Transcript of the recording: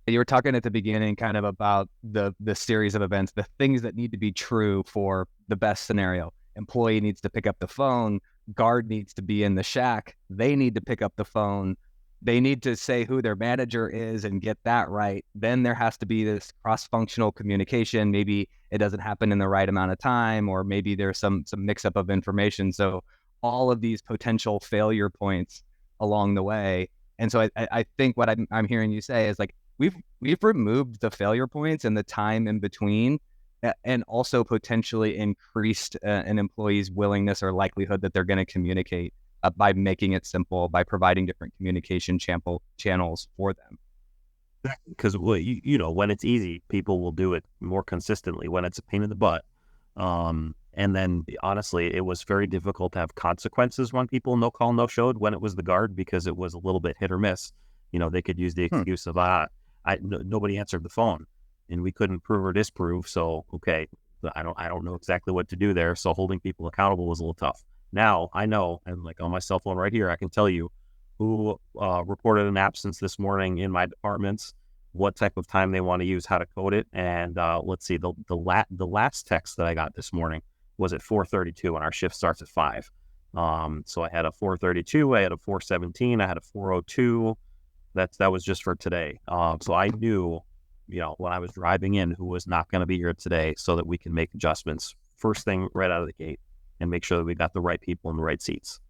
You were talking at the beginning kind of about the series of events, the things that need to be true for the best scenario. Employee needs to pick up the phone, guard needs to be in the shack, they need to pick up the phone, they need to say who their manager is and get that right. Then there has to be this cross-functional communication. Maybe it doesn't happen in the right amount of time, or maybe there's some mix-up of information. So all of these potential failure points along the way. And so I think what I'm hearing you say is like, we've removed the failure points and the time in between, and also potentially increased an employee's willingness or likelihood that they're going to communicate by making it simple, by providing different communication channels for them. Because well, when it's easy, people will do it more consistently. When it's a pain in the butt, and then honestly, it was very difficult to have consequences when people no call, no showed when it was the guard, because it was a little bit hit or miss. They could use the Hmm. excuse of nobody answered the phone, and we couldn't prove or disprove. So okay, I don't know exactly what to do there. So holding people accountable was a little tough. Now I know, and like on my cell phone right here, I can tell you who reported an absence this morning in my departments, what type of time they want to use, how to code it, and let's see, the last text that I got this morning was at 4:32, and our shift starts at 5. So I had a 4:32, I had a 4:17, I had a 4:02. That was just for today. So I knew, when I was driving in, who was not going to be here today, so that we can make adjustments first thing right out of the gate and make sure that we got the right people in the right seats.